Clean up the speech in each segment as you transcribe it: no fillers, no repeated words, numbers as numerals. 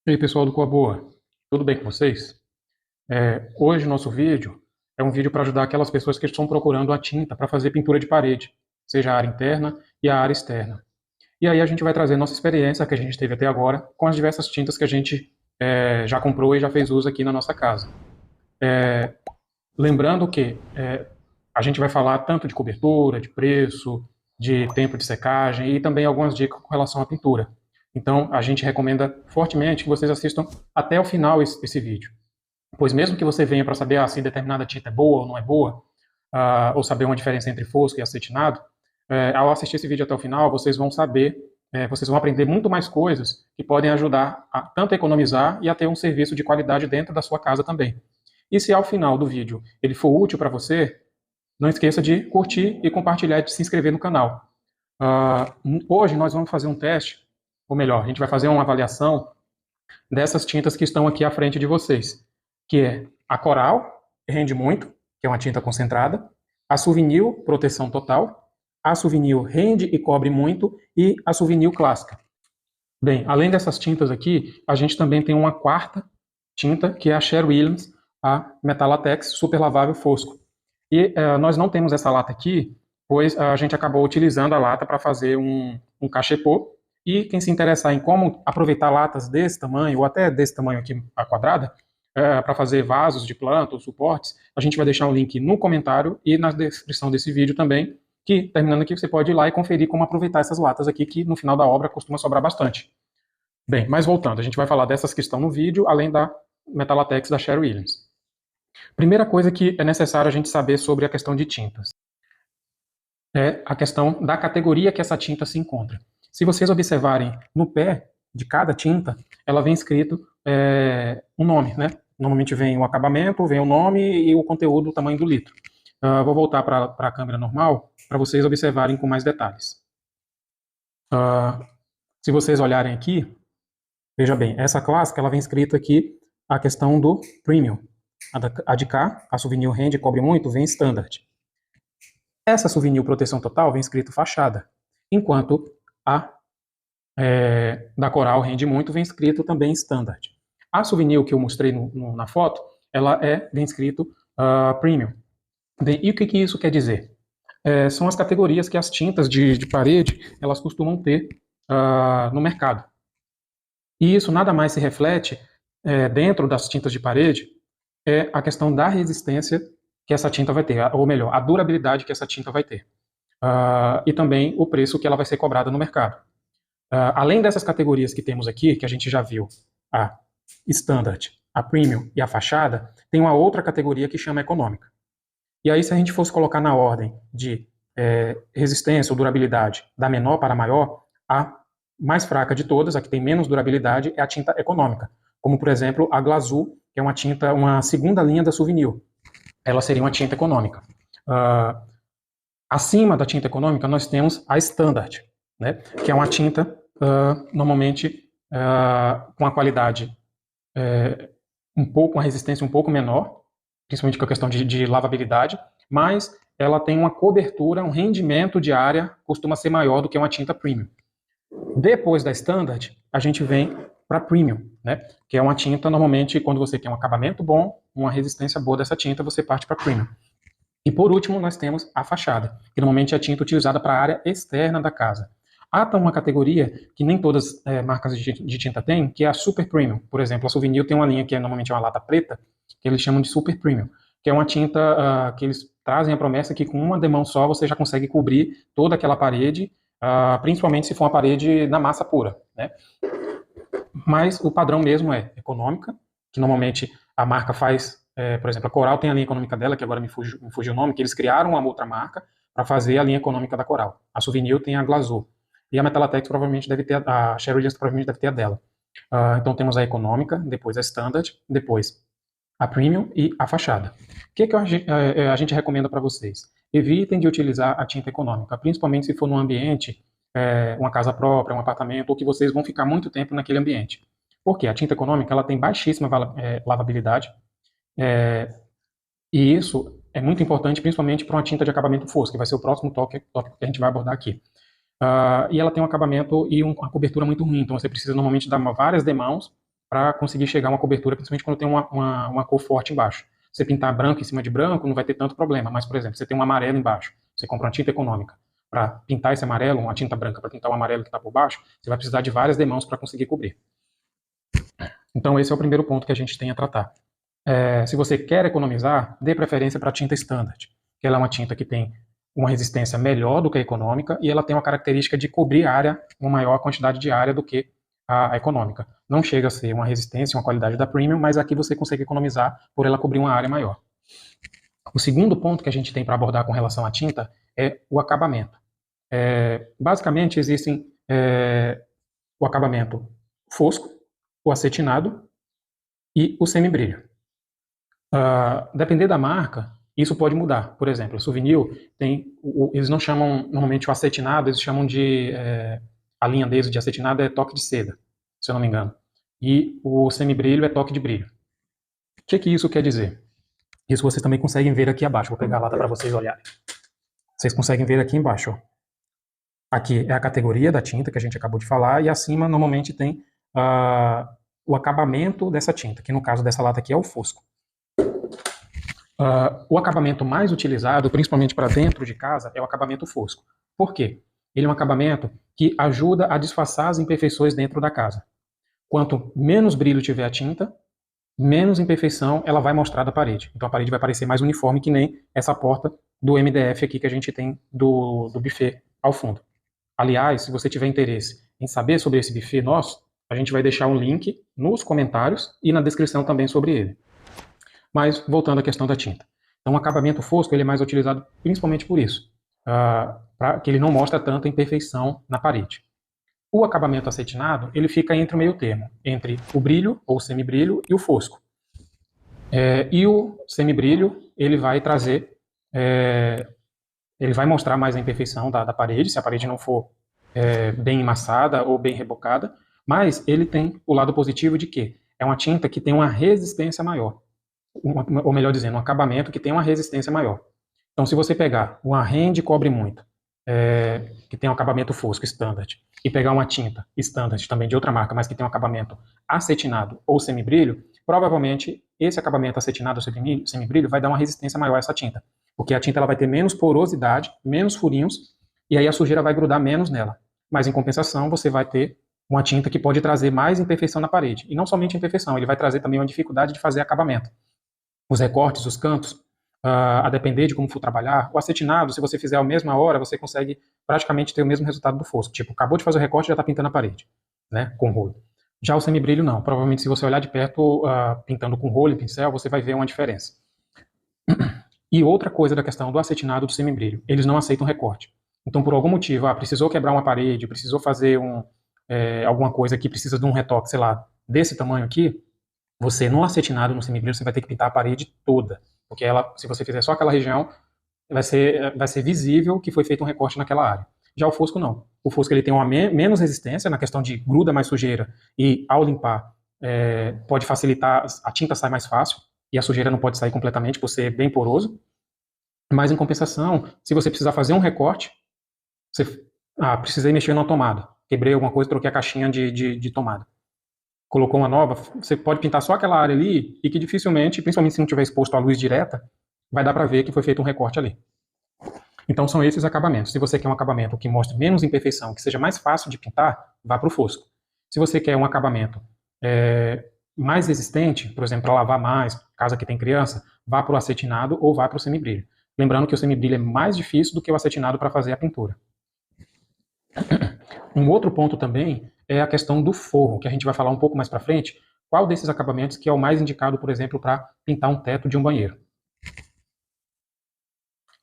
E aí, pessoal do Coaboa, tudo bem com vocês? Hoje, nosso vídeo é um vídeo para ajudar aquelas pessoas que estão procurando a tinta para fazer pintura de parede, seja a área interna e a área externa. E aí a gente vai trazer nossa experiência que a gente teve até agora com as diversas tintas que a gente já comprou e já fez uso aqui na nossa casa. Lembrando que a gente vai falar tanto de cobertura, de preço, de tempo de secagem e também algumas dicas com relação à pintura. Então, a gente recomenda fortemente que vocês assistam até o final esse vídeo. Pois mesmo que você venha para saber se determinada tinta é boa ou não é boa, ou saber uma diferença entre fosco e acetinado, ao assistir esse vídeo até o final, vocês vão saber, vocês vão aprender muito mais coisas que podem ajudar a tanto a economizar e a ter um serviço de qualidade dentro da sua casa também. E se ao final do vídeo ele for útil para você, não esqueça de curtir e compartilhar e de se inscrever no canal. Hoje nós vamos fazer um teste, ou melhor, a gente vai fazer uma avaliação dessas tintas que estão aqui à frente de vocês, que é a Coral, rende muito, que é uma tinta concentrada, a Souvenir, proteção total, a Souvenir rende e cobre muito, e a Souvenir clássica. Bem, além dessas tintas aqui, a gente também tem uma quarta tinta, que é a Sherwin Williams, a Metalatex Super Lavável Fosco. E nós não temos essa lata aqui, pois a gente acabou utilizando a lata para fazer um cachepô. E quem se interessar em como aproveitar latas desse tamanho, ou até desse tamanho aqui, a quadrada, para fazer vasos de planta ou suportes, a gente vai deixar um link no comentário e na descrição desse vídeo também, que, terminando aqui, você pode ir lá e conferir como aproveitar essas latas aqui, que no final da obra costuma sobrar bastante. Bem, mas voltando, a gente vai falar dessas que estão no vídeo, além da Metalatex da Sherwin Williams. Primeira coisa que é necessário a gente saber sobre a questão de tintas é a questão da categoria que essa tinta se encontra. Se vocês observarem no pé de cada tinta, ela vem escrito um nome, né? Normalmente vem o acabamento, vem o nome e o conteúdo, o tamanho do litro. Vou voltar para a câmera normal para vocês observarem com mais detalhes. Se vocês olharem aqui, veja bem, essa clássica ela vem escrita aqui a questão do premium. A de cá, a Souvenir rende e cobre muito, vem standard. Essa Souvenir proteção total vem escrito fachada, enquanto a da Coral rende muito vem escrito também standard. A Souvenir que eu mostrei na foto, ela vem escrito premium. Bem, e o que isso quer dizer? São as categorias que as tintas de parede elas costumam ter no mercado. E isso nada mais se reflete dentro das tintas de parede é a questão da resistência que essa tinta vai ter, ou melhor, a durabilidade que essa tinta vai ter. E também o preço que ela vai ser cobrada no mercado. Além dessas categorias que temos aqui, que a gente já viu, a Standard, a Premium e a Fachada, tem uma outra categoria que chama Econômica. E aí, se a gente fosse colocar na ordem de resistência ou durabilidade da menor para a maior, a mais fraca de todas, a que tem menos durabilidade, é a tinta Econômica. Como, por exemplo, a Glazul, que é uma tinta, uma segunda linha da Souvenir. Ela seria uma tinta econômica. Acima da tinta econômica, nós temos a Standard, né, que é uma tinta, normalmente, com a qualidade uma resistência um pouco menor, principalmente com a questão de lavabilidade, mas ela tem uma cobertura, um rendimento de área, costuma ser maior do que uma tinta premium. Depois da Standard, a gente vem para Premium, né? Que é uma tinta, normalmente, quando você quer um acabamento bom, uma resistência boa dessa tinta, você parte para Premium. E por último, nós temos a fachada, que normalmente é a tinta utilizada para a área externa da casa. Há uma categoria que nem todas marcas de tinta têm, que é a Super Premium. Por exemplo, a Souvenir tem uma linha que normalmente é uma lata preta, que eles chamam de Super Premium, que é uma tinta que eles trazem a promessa que com uma demão só você já consegue cobrir toda aquela parede, principalmente se for uma parede na massa pura, né? Mas o padrão mesmo é econômica, que normalmente a marca faz, por exemplo, a Coral tem a linha econômica dela, que agora me fugiu o nome, que eles criaram uma outra marca para fazer a linha econômica da Coral. A Souvenir tem a Glazul. E a Metalatex provavelmente deve ter, a Sherwin Williams provavelmente deve ter a dela. Então temos a econômica, depois a standard, depois a premium e a fachada. O que a gente recomenda para vocês? Evitem de utilizar a tinta econômica, principalmente se for num ambiente, uma casa própria, um apartamento, ou que vocês vão ficar muito tempo naquele ambiente. Por quê? A tinta econômica ela tem baixíssima lavabilidade, e isso é muito importante, principalmente para uma tinta de acabamento fosco, que vai ser o próximo tópico que a gente vai abordar aqui. E ela tem um acabamento e uma cobertura muito ruim, então você precisa normalmente dar várias demãos para conseguir chegar a uma cobertura, principalmente quando tem uma cor forte embaixo. Você pintar branco em cima de branco não vai ter tanto problema, mas, por exemplo, você tem um amarelo embaixo, você compra uma tinta econômica. Para pintar esse amarelo, uma tinta branca para pintar o amarelo que está por baixo, você vai precisar de várias demãos para conseguir cobrir. Então, esse é o primeiro ponto que a gente tem a tratar. Se você quer economizar, dê preferência para a tinta standard, que ela é uma tinta que tem uma resistência melhor do que a econômica e ela tem uma característica de cobrir área, uma maior quantidade de área do que a econômica. Não chega a ser uma resistência, uma qualidade da premium, mas aqui você consegue economizar por ela cobrir uma área maior. O segundo ponto que a gente tem para abordar com relação à tinta é o acabamento. Basicamente, existem o acabamento fosco, o acetinado e o semibrilho. Depender da marca, isso pode mudar. Por exemplo, o Souvenir eles não chamam normalmente o acetinado, eles chamam de a linha deles de acetinado é toque de seda, se eu não me engano. E o semibrilho é toque de brilho. O que isso quer dizer? Isso vocês também conseguem ver aqui abaixo. Vou pegar a lata para vocês olharem. Vocês conseguem ver aqui embaixo. Ó. Aqui é a categoria da tinta que a gente acabou de falar e acima normalmente tem o acabamento dessa tinta, que no caso dessa lata aqui é o fosco. O acabamento mais utilizado, principalmente para dentro de casa, é o acabamento fosco. Por quê? Ele é um acabamento que ajuda a disfarçar as imperfeições dentro da casa. Quanto menos brilho tiver a tinta, menos imperfeição ela vai mostrar da parede. Então a parede vai parecer mais uniforme, que nem essa porta do MDF aqui que a gente tem do buffet ao fundo. Aliás, se você tiver interesse em saber sobre esse buffet nosso, a gente vai deixar um link nos comentários e na descrição também sobre ele. Mas, voltando à questão da tinta. Então, o acabamento fosco ele é mais utilizado principalmente por isso, que ele não mostra tanta imperfeição na parede. O acabamento acetinado, ele fica entre o meio termo, entre o brilho, ou semibrilho, e o fosco. E o semibrilho, ele vai trazer, ele vai mostrar mais a imperfeição da parede, se a parede não for bem emassada ou bem rebocada, mas ele tem o lado positivo de que é uma tinta que tem uma resistência maior. Ou melhor dizendo, um acabamento que tem uma resistência maior. Então, se você pegar uma rende cobre muito, que tem um acabamento fosco, standard, e pegar uma tinta standard, também de outra marca, mas que tem um acabamento acetinado ou semibrilho, provavelmente esse acabamento acetinado ou semibrilho vai dar uma resistência maior a essa tinta. Porque a tinta ela vai ter menos porosidade, menos furinhos, e aí a sujeira vai grudar menos nela. Mas, em compensação, você vai ter uma tinta que pode trazer mais imperfeição na parede. E não somente imperfeição, ele vai trazer também uma dificuldade de fazer acabamento. Os recortes, os cantos, a depender de como for trabalhar. O acetinado, se você fizer a mesma hora, você consegue praticamente ter o mesmo resultado do fosco. Tipo, acabou de fazer o recorte e já está pintando a parede, né, com rolo. Já o semibrilho não. Provavelmente se você olhar de perto, pintando com rolo e pincel, você vai ver uma diferença. E outra coisa da questão do acetinado e do semibrilho, eles não aceitam recorte. Então, por algum motivo, precisou quebrar uma parede, precisou fazer alguma coisa que precisa de um retoque, sei lá, desse tamanho aqui, você no acetinado, no semibrilho, você vai ter que pintar a parede toda. Porque se você fizer só aquela região, vai ser visível que foi feito um recorte naquela área. Já o fosco não. O fosco ele tem uma menos resistência na questão de gruda mais sujeira e ao limpar pode facilitar, a tinta sai mais fácil e a sujeira não pode sair completamente por ser bem poroso. Mas em compensação, se você precisar fazer um recorte, precisei mexer numa tomada, quebrei alguma coisa, troquei a caixinha de tomada. Colocou uma nova, você pode pintar só aquela área ali e que dificilmente, principalmente se não estiver exposto à luz direta, vai dar para ver que foi feito um recorte ali. Então são esses acabamentos. Se você quer um acabamento que mostre menos imperfeição, que seja mais fácil de pintar, vá para o fosco. Se você quer um acabamento mais resistente, por exemplo, para lavar mais, casa que tem criança, vá para o acetinado ou vá para o semibrilho. Lembrando que o semibrilho é mais difícil do que o acetinado para fazer a pintura. Um outro ponto também é a questão do forro, que a gente vai falar um pouco mais para frente. Qual desses acabamentos que é o mais indicado, por exemplo, para pintar um teto de um banheiro?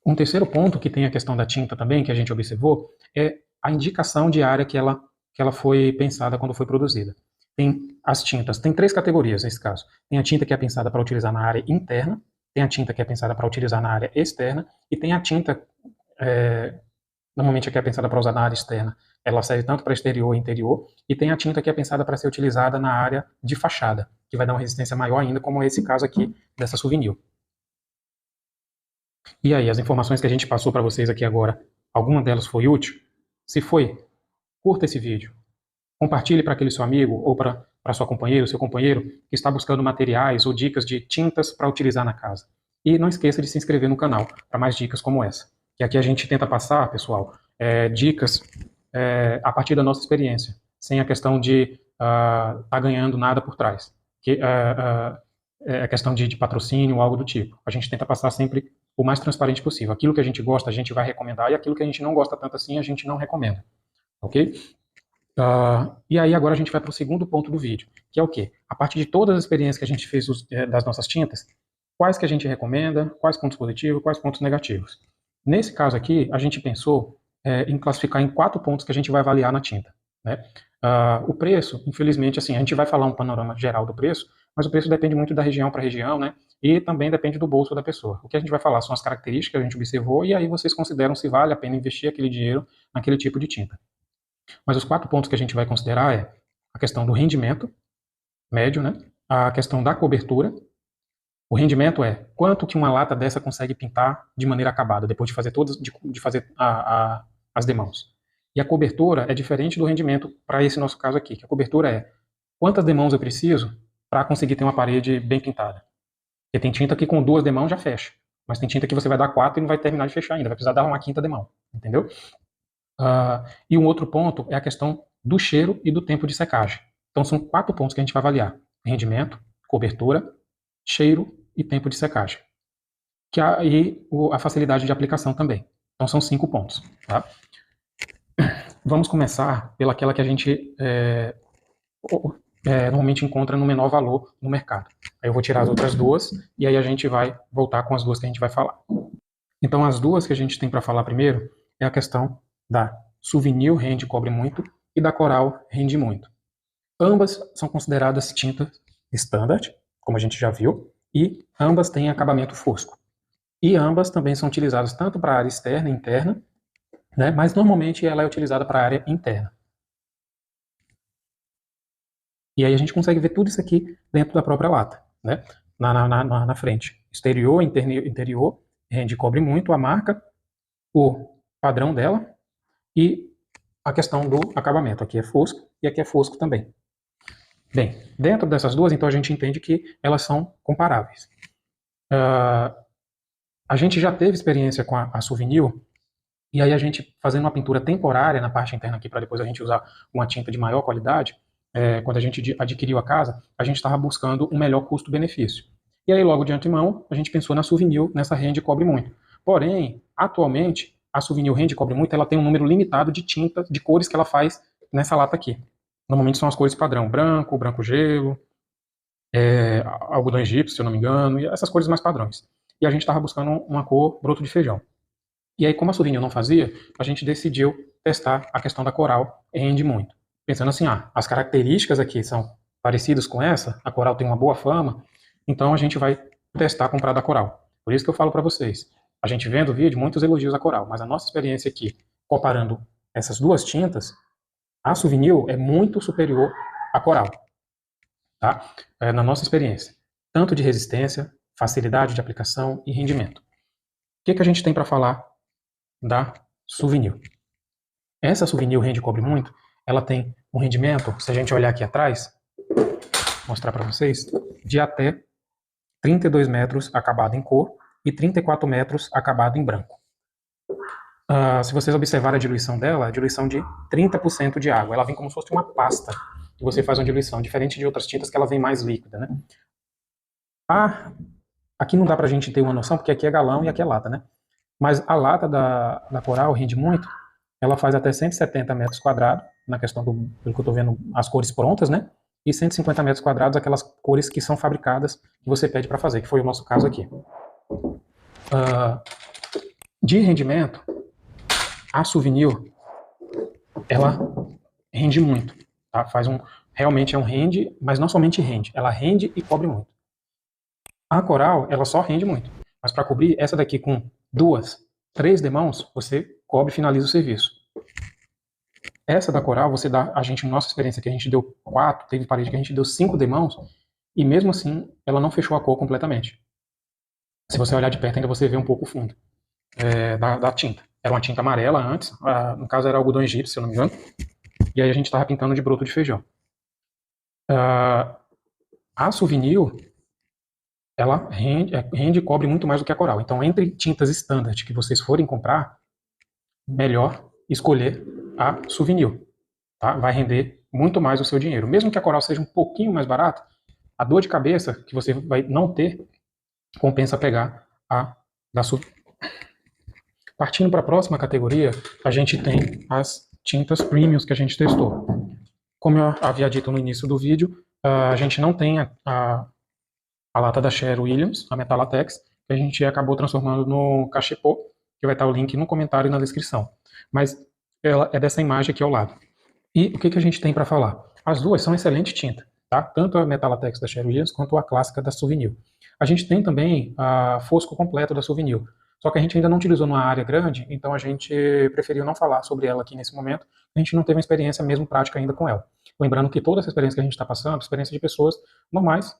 Um terceiro ponto que tem a questão da tinta também, que a gente observou, é a indicação de área que ela foi pensada quando foi produzida. Tem as tintas, tem 3 categorias nesse caso. Tem a tinta que é pensada para utilizar na área interna, tem a tinta que é pensada para utilizar na área externa, e tem a tinta, normalmente a que é pensada para usar na área externa, ela serve tanto para exterior e interior, e tem a tinta que é pensada para ser utilizada na área de fachada, que vai dar uma resistência maior ainda, como é esse caso aqui dessa Souvenir. E aí, as informações que a gente passou para vocês aqui agora, alguma delas foi útil? Se foi, curta esse vídeo, compartilhe para aquele seu amigo ou para para sua companheira, seu companheiro que está buscando materiais ou dicas de tintas para utilizar na casa. E não esqueça de se inscrever no canal para mais dicas como essa. Que aqui a gente tenta passar, pessoal, dicas a partir da nossa experiência, sem a questão de tá ganhando nada por trás. É questão de patrocínio ou algo do tipo. A gente tenta passar sempre o mais transparente possível. Aquilo que a gente gosta, a gente vai recomendar, e aquilo que a gente não gosta tanto assim, a gente não recomenda. Ok? E aí agora a gente vai para o segundo ponto do vídeo, que é o quê? A partir de todas as experiências que a gente fez das nossas tintas, quais que a gente recomenda, quais pontos positivos, quais pontos negativos. Nesse caso aqui, a gente pensou em classificar em 4 pontos que a gente vai avaliar na tinta, né? O preço, infelizmente, assim, a gente vai falar um panorama geral do preço, mas o preço depende muito da região para região, né? E também depende do bolso da pessoa. O que a gente vai falar são as características que a gente observou, e aí vocês consideram se vale a pena investir aquele dinheiro naquele tipo de tinta. Mas os 4 pontos que a gente vai considerar é a questão do rendimento médio, né? A questão da cobertura. O rendimento é quanto que uma lata dessa consegue pintar de maneira acabada, depois de fazer de fazer as demãos. E a cobertura é diferente do rendimento para esse nosso caso aqui, que a cobertura é quantas demãos eu preciso para conseguir ter uma parede bem pintada. Porque tem tinta que com 2 demãos já fecha, mas tem tinta que você vai dar 4 e não vai terminar de fechar ainda, vai precisar dar uma 5ª demão, entendeu? E um outro ponto é a questão do cheiro e do tempo de secagem. Então são 4 pontos que a gente vai avaliar: rendimento, cobertura, cheiro e tempo de secagem. E a facilidade de aplicação também. Então são 5 pontos. Tá? Vamos começar pelaquela que a gente normalmente encontra no menor valor no mercado. Aí eu vou tirar as outras 2 e aí a gente vai voltar com as 2 que a gente vai falar. Então as 2 que a gente tem para falar primeiro é a questão da Souvenir rende cobre muito e da Coral rende muito. Ambas são consideradas tintas standard, como a gente já viu, e ambas têm acabamento fosco. E ambas também são utilizadas tanto para a área externa e interna, né, mas normalmente ela é utilizada para a área interna. E aí a gente consegue ver tudo isso aqui dentro da própria lata, né, na frente. Exterior, interior, rende cobre muito, a marca, o padrão dela e a questão do acabamento. Aqui é fosco e aqui é fosco também. Bem, dentro dessas 2, então a gente entende que elas são comparáveis. A gente já teve experiência com a Souvenir, e aí a gente fazendo uma pintura temporária na parte interna aqui, para depois a gente usar uma tinta de maior qualidade, quando a gente adquiriu a casa, a gente estava buscando um melhor custo-benefício. E aí logo de antemão, a gente pensou na Souvenir, nessa rende cobre muito. Porém, atualmente, a Souvenir rende cobre muito, ela tem um número limitado de tintas, de cores que ela faz nessa lata aqui. Normalmente são as cores padrão, branco, branco gelo, algodão egípcio, se eu não me engano, e essas cores mais padrões. E a gente estava buscando uma cor broto de feijão. E aí, como a Souvenir não fazia, a gente decidiu testar a questão da Coral rende muito. Pensando assim, as características aqui são parecidas com essa, a Coral tem uma boa fama, então a gente vai testar comprar da Coral. Por isso que eu falo para vocês, a gente vendo o vídeo, muitos elogios à Coral, mas a nossa experiência aqui, comparando essas 2 tintas, a Souvenir é muito superior à Coral, tá? Na nossa experiência, tanto de resistência, facilidade de aplicação e rendimento. O que a gente tem para falar da Souvenir? Essa Souvenir rende cobre muito, ela tem um rendimento, se a gente olhar aqui atrás, mostrar para vocês, de até 32 metros acabado em cor e 34 metros acabado em branco. Se vocês observarem a diluição dela, é a diluição de 30% de água. Ela vem como se fosse uma pasta que você faz uma diluição, diferente de outras tintas que ela vem mais líquida, né? Aqui não dá pra gente ter uma noção, porque aqui é galão e aqui é lata, né? Mas a lata da Coral rende muito, ela faz até 170 metros quadrados, na questão pelo que eu tô vendo, as cores prontas, né? E 150 metros quadrados, aquelas cores que são fabricadas, que você pede para fazer, que foi o nosso caso aqui. De rendimento, a Souvenir, ela rende muito, tá? Realmente é um rende, mas não somente rende, ela rende e cobre muito. A Coral, ela só rende muito, mas para cobrir essa daqui com 2, 3 demãos, você cobre e finaliza o serviço. Essa da Coral, você dá, a gente, nossa experiência, que a gente deu 4, teve parede que a gente deu 5 demãos, e mesmo assim, ela não fechou a cor completamente. Se você olhar de perto, ainda você vê um pouco o fundo da tinta. Era uma tinta amarela antes, no caso era algodão egípcio, se eu não me engano, e aí a gente estava pintando de broto de feijão. A Souvenir, ela rende e cobre muito mais do que a Coral. Então, entre tintas standard que vocês forem comprar, melhor escolher a Souvenir, tá? Vai render muito mais o seu dinheiro. Mesmo que a Coral seja um pouquinho mais barata, a dor de cabeça que você vai não ter, compensa pegar a da Souvenir. Partindo para a próxima categoria, a gente tem as tintas premiums que a gente testou. Como eu havia dito no início do vídeo, a gente não tem a lata da Sherwin-Williams, a Metalatex, que a gente acabou transformando no cachepô, que vai estar o link no comentário e na descrição. Mas ela é dessa imagem aqui ao lado. E o que a gente tem para falar? As duas são excelente tinta, tá? Tanto a Metalatex da Sherwin-Williams quanto a clássica da Souvenir. A gente tem também a Fosco completo da Souvenir, só que a gente ainda não utilizou numa área grande, então a gente preferiu não falar sobre ela aqui nesse momento. A gente não teve uma experiência mesmo prática ainda com ela. Lembrando que toda essa experiência que a gente está passando, experiência de pessoas normais,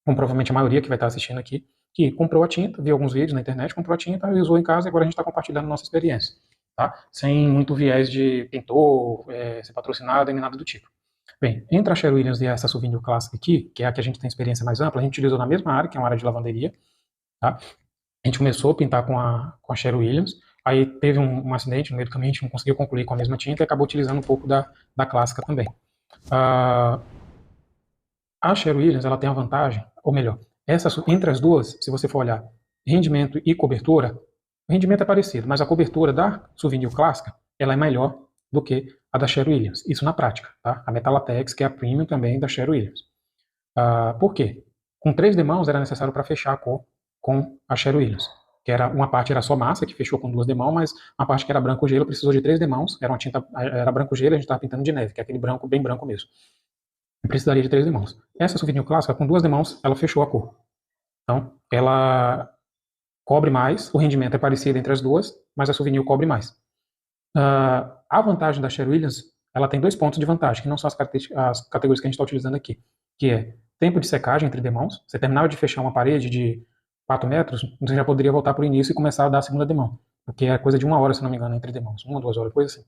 como provavelmente a maioria que vai estar assistindo aqui, que comprou a tinta, viu alguns vídeos na internet, comprou a tinta, usou em casa e agora a gente está compartilhando nossa experiência, tá? Sem muito viés de pintor, ser patrocinado, nem nada do tipo. Bem, entre a Sherwin-Williams e essa Souvenir clássica aqui, que é a que a gente tem experiência mais ampla, a gente utilizou na mesma área, que é uma área de lavanderia, tá? A gente começou a pintar com a Sherwin-Williams, aí teve um acidente no meio do caminho, a gente não conseguiu concluir com a mesma tinta e acabou utilizando um pouco da clássica também. A Sherwin-Williams, ela tem a vantagem, ou melhor, entre as duas, se você for olhar rendimento e cobertura, o rendimento é parecido, mas a cobertura da Souvenir clássica, ela é melhor do que a da Sherwin-Williams. Isso na prática, tá? A Metalatex, que é a premium também da Sherwin-Williams. Por quê? Com 3 demãos era necessário para fechar a cor com a Sherwin-Williams, que era uma parte era só massa, que fechou com 2 demãos, mas a parte que era branco gelo precisou de 3 demãos, era uma tinta, era branco gelo, a gente estava pintando de neve, que é aquele branco bem branco mesmo. Precisaria de 3 demãos. Essa Souvenir clássica, com 2 demãos, ela fechou a cor. Então, ela cobre mais, o rendimento é parecido entre as duas, mas a Souvenir cobre mais. A vantagem da Sherwin-Williams, ela tem 2 pontos de vantagem, que não são as categorias que a gente está utilizando aqui, que é tempo de secagem entre demãos. Você terminava de fechar uma parede de 4 metros, você já poderia voltar para o início e começar a dar a segunda demão, porque é coisa de 1 hora, se não me engano, entre demãos, 1 ou 2 horas, coisa assim.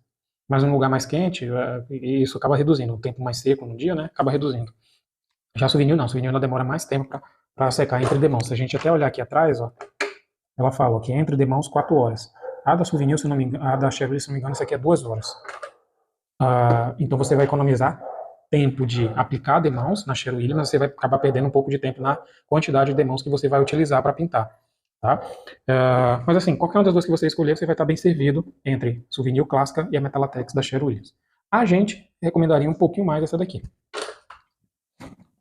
Mas num lugar mais quente, isso acaba reduzindo. O tempo mais seco no dia, né, acaba reduzindo. Já a Souvenir não. A Souvenir ela demora mais tempo para secar entre demãos. Se a gente até olhar aqui atrás, ó, ela fala que entre demãos 4 horas. A da Souvenir, se não me engano, a da Chevrolet, se não me engano, isso aqui é 2 horas. Então você vai economizar tempo de aplicar demãos na Sherwin-Williams, mas você vai acabar perdendo um pouco de tempo na quantidade de demãos que você vai utilizar para pintar. Tá? Mas assim, qualquer uma das duas que você escolher, você vai estar bem servido entre Souvenir clássica e a Metalatex da Sherwin-Williams. A gente recomendaria um pouquinho mais essa daqui.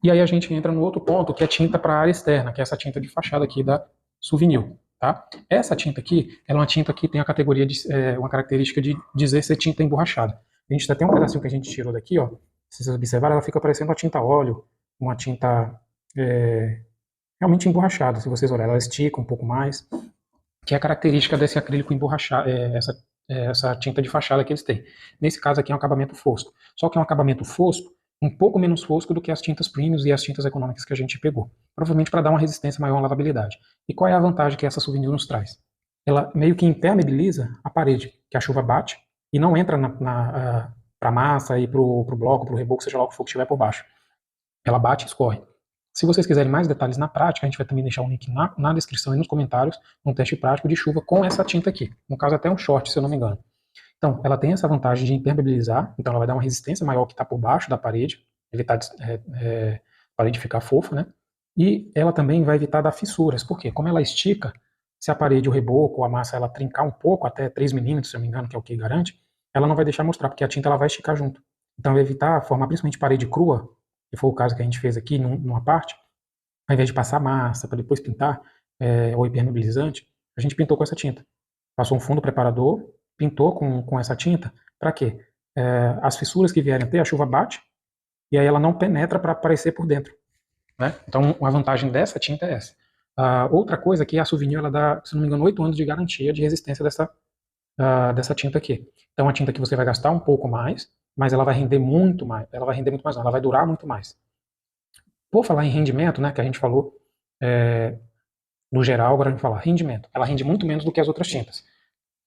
E aí a gente entra no outro ponto, que é tinta para área externa, que é essa tinta de fachada aqui da Souvenir. Tá? Essa tinta aqui, ela é uma tinta que tem a categoria uma característica de dizer ser tinta emborrachada. A gente tem um pedacinho que a gente tirou daqui, ó. Se vocês observarem, ela fica parecendo uma tinta óleo, uma tinta realmente emborrachada, se vocês olharem. Ela estica um pouco mais, que é a característica desse acrílico emborrachado, essa tinta de fachada que eles têm. Nesse caso aqui é um acabamento fosco. Só que é um acabamento fosco, um pouco menos fosco do que as tintas premiums e as tintas econômicas que a gente pegou. Provavelmente para dar uma resistência maior à lavabilidade. E qual é a vantagem que essa Souvenir nos traz? Ela meio que impermeabiliza a parede, que a chuva bate e não entra para a massa e para o bloco, para o reboco, seja lá o que for que estiver por baixo. Ela bate e escorre. Se vocês quiserem mais detalhes na prática, a gente vai também deixar um link na descrição e nos comentários, um teste prático de chuva com essa tinta aqui. No caso até um short, se eu não me engano. Então, ela tem essa vantagem de impermeabilizar, então ela vai dar uma resistência maior que está por baixo da parede, evitar a parede ficar fofa, né? E ela também vai evitar dar fissuras, porque como ela estica, se a parede, o reboco, a massa, ela trincar um pouco, até 3 milímetros, se eu não me engano, que é o que garante, ela não vai deixar mostrar, porque a tinta ela vai esticar junto. Então, vai evitar formar principalmente parede crua, que foi o caso que a gente fez aqui numa parte, ao invés de passar massa para depois pintar, ou impermeabilizante, a gente pintou com essa tinta. Passou um fundo preparador, pintou com essa tinta, para quê? As fissuras que vierem a ter, a chuva bate, e aí ela não penetra para aparecer por dentro. Né? Então, a vantagem dessa tinta é essa. Outra coisa que a Souvenir, ela dá, se não me engano, 8 anos de garantia de resistência dessa tinta aqui. Então, é uma tinta que você vai gastar um pouco mais, mas ela vai render muito mais. Ela vai render muito mais, não, ela vai durar muito mais. Por falar em rendimento, né, que a gente falou, no geral, agora a gente vai falar rendimento. Ela rende muito menos do que as outras tintas.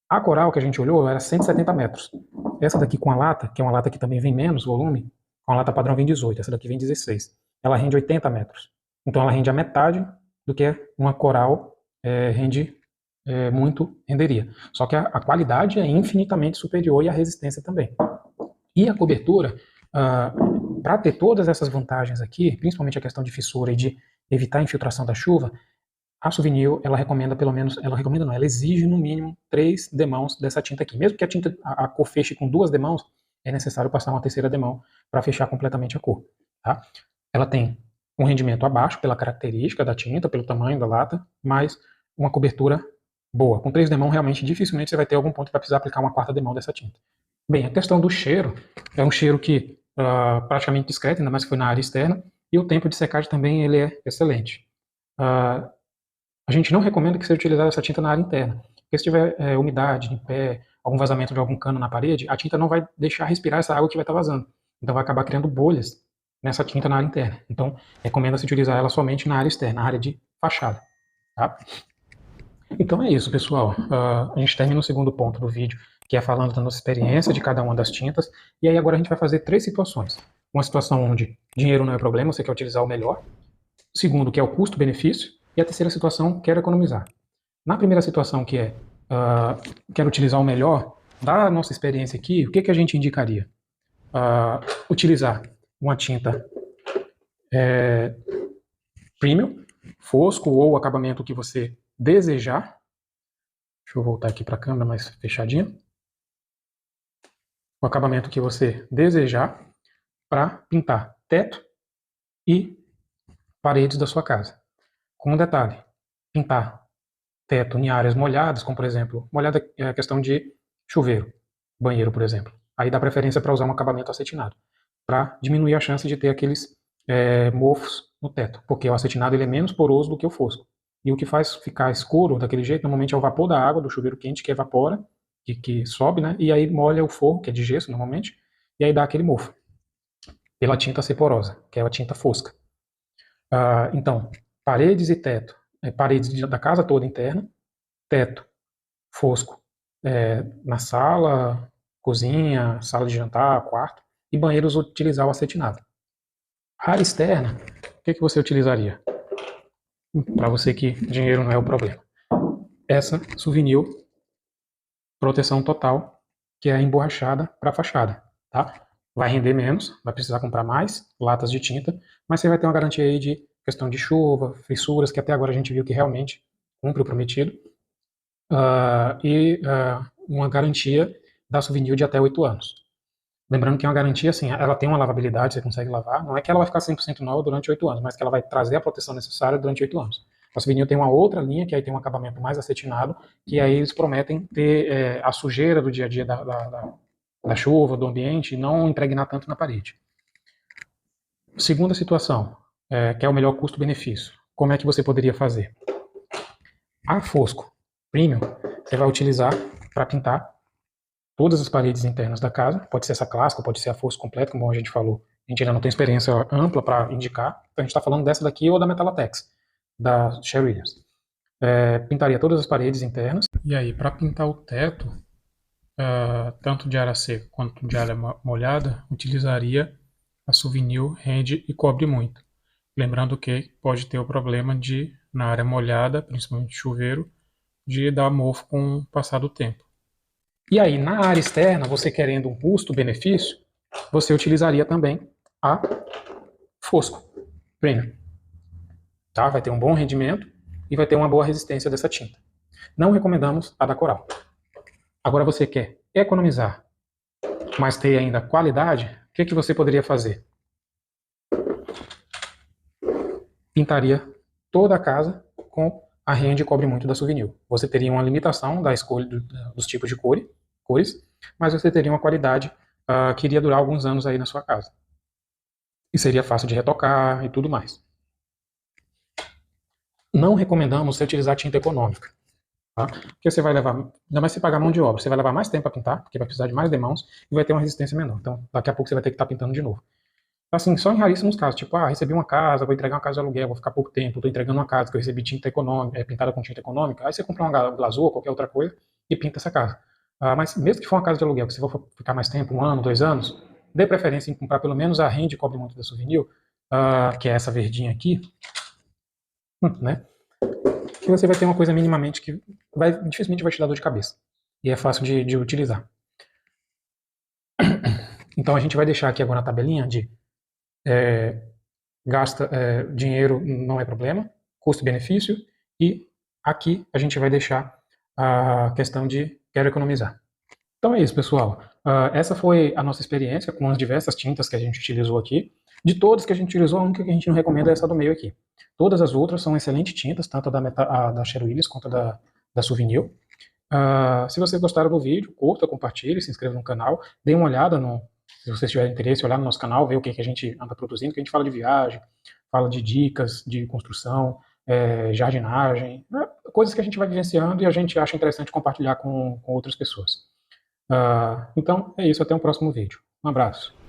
A Coral que a gente olhou era 170 metros. Essa daqui com a lata, que é uma lata que também vem menos volume, a lata padrão vem 18, essa daqui vem 16. Ela rende 80 metros. Então ela rende a metade do que uma coral renderia. Só que a qualidade é infinitamente superior e a resistência também. E a cobertura, para ter todas essas vantagens aqui, principalmente a questão de fissura e de evitar a infiltração da chuva, a Souvenir, ela recomenda pelo menos, ela exige no mínimo 3 demãos dessa tinta aqui. Mesmo que a tinta, a cor feche com 2 demãos, é necessário passar uma terceira demão para fechar completamente a cor. Tá? Ela tem um rendimento abaixo pela característica da tinta, pelo tamanho da lata, mas uma cobertura boa. Com 3 demãos, realmente, dificilmente você vai ter algum ponto que vai precisar aplicar uma 4ª demão dessa tinta. Bem, a questão do cheiro, é um cheiro que praticamente discreto, ainda mais que foi na área externa, e o tempo de secagem também ele é excelente. A gente não recomenda que seja utilizada essa tinta na área interna, porque se tiver umidade em pé, algum vazamento de algum cano na parede, a tinta não vai deixar respirar essa água que vai estar vazando. Então vai acabar criando bolhas nessa tinta na área interna. Então recomenda-se utilizar ela somente na área externa, na área de fachada. Tá? Então é isso, pessoal. A gente termina o segundo ponto do vídeo, que é falando da nossa experiência de cada uma das tintas. E aí agora a gente vai fazer 3 situações. Uma situação onde dinheiro não é problema, você quer utilizar o melhor. Segundo, que é o custo-benefício. E a terceira situação, quero economizar. Na primeira situação, que é quero utilizar o melhor, da nossa experiência aqui, o que a gente indicaria? Utilizar uma tinta premium, fosco ou o acabamento que você desejar. Deixa eu voltar aqui para a câmera mais fechadinha. O acabamento que você desejar para pintar teto e paredes da sua casa. Com um detalhe, pintar teto em áreas molhadas, como por exemplo, molhada é a questão de chuveiro, banheiro, por exemplo. Aí dá preferência para usar um acabamento acetinado, para diminuir a chance de ter aqueles mofos no teto, porque o acetinado ele é menos poroso do que o fosco. E o que faz ficar escuro daquele jeito, normalmente é o vapor da água do chuveiro quente que evapora, que sobe, né? E aí molha o forro, que é de gesso normalmente, e aí dá aquele mofo, pela tinta ser porosa, que é a tinta fosca. Então, paredes e teto, paredes da casa toda interna, teto fosco na sala, cozinha, sala de jantar, quarto, e banheiros utilizar o acetinado. A área externa, o que você utilizaria? Para você que dinheiro não é o problema. Essa Souvenir proteção total, que é emborrachada para fachada, tá? Vai render menos, vai precisar comprar mais latas de tinta, mas você vai ter uma garantia aí de questão de chuva, fissuras, que até agora a gente viu que realmente cumpre o prometido, uma garantia da Souvenir de até 8 anos. Lembrando que é uma garantia, assim, ela tem uma lavabilidade, você consegue lavar, não é que ela vai ficar 100% nova durante 8 anos, mas que ela vai trazer a proteção necessária durante 8 anos. A Souvenir tem uma outra linha, que aí tem um acabamento mais acetinado, que aí eles prometem ter a sujeira do dia a dia da chuva, do ambiente, e não impregnar tanto na parede. Segunda situação, que é o melhor custo-benefício. Como é que você poderia fazer? A Fosco Premium, você vai utilizar para pintar todas as paredes internas da casa, pode ser essa clássica, pode ser a Fosco completa, como a gente falou. A gente ainda não tem experiência ampla para indicar, então a gente está falando dessa daqui ou da Metalatex, da Sherwin Williams. Pintaria todas as paredes internas. E aí, para pintar o teto, tanto de área seca quanto de área molhada, utilizaria a Souvenir Rende e Cobre Muito. Lembrando que pode ter o problema de, na área molhada, principalmente chuveiro, de dar mofo com o passar do tempo. E aí, na área externa, você querendo um custo-benefício, você utilizaria também a Fosco Premium. Tá? Vai ter um bom rendimento e vai ter uma boa resistência dessa tinta. Não recomendamos a da Coral. Agora você quer economizar, mas ter ainda qualidade, o que você poderia fazer? Pintaria toda a casa com a Rende Cobre Muito da Souvenir. Você teria uma limitação da escolha dos tipos de cores, mas você teria uma qualidade que iria durar alguns anos aí na sua casa. E seria fácil de retocar e tudo mais. Não recomendamos você utilizar tinta econômica. Tá? Porque você vai levar, ainda mais se pagar mão de obra, você vai levar mais tempo para pintar, porque vai precisar de mais demãos e vai ter uma resistência menor. Então, daqui a pouco você vai ter que estar pintando de novo. Assim, só em raríssimos casos, tipo, recebi uma casa, vou entregar uma casa de aluguel, vou ficar pouco tempo, estou entregando uma casa que eu recebi tinta econômica, pintada com tinta econômica, aí você compra uma glazur ou qualquer outra coisa e pinta essa casa. Mas mesmo que for uma casa de aluguel, que você for ficar mais tempo, 1 ano, 2 anos, dê preferência em comprar pelo menos a rende cobre muito da Souvenir, que é essa verdinha aqui, né? Que você vai ter uma coisa minimamente que dificilmente vai te dar dor de cabeça. E é fácil de utilizar. Então a gente vai deixar aqui agora a tabelinha de dinheiro não é problema, custo-benefício, e aqui a gente vai deixar a questão de quero economizar. Então é isso, pessoal. Essa foi a nossa experiência com as diversas tintas que a gente utilizou aqui. De todas que a gente utilizou, a única que a gente não recomenda é essa do meio aqui. Todas as outras são excelentes tintas, tanto da Sherwin Williams quanto da Souvenir. Se vocês gostaram do vídeo, curta, compartilhe, se inscreva no canal, dê uma olhada, se vocês tiverem interesse, olhar no nosso canal, ver o que a gente anda produzindo, que a gente fala de viagem, fala de dicas de construção, jardinagem, coisas que a gente vai vivenciando e a gente acha interessante compartilhar com outras pessoas. Então, é isso. Até o próximo vídeo. Um abraço.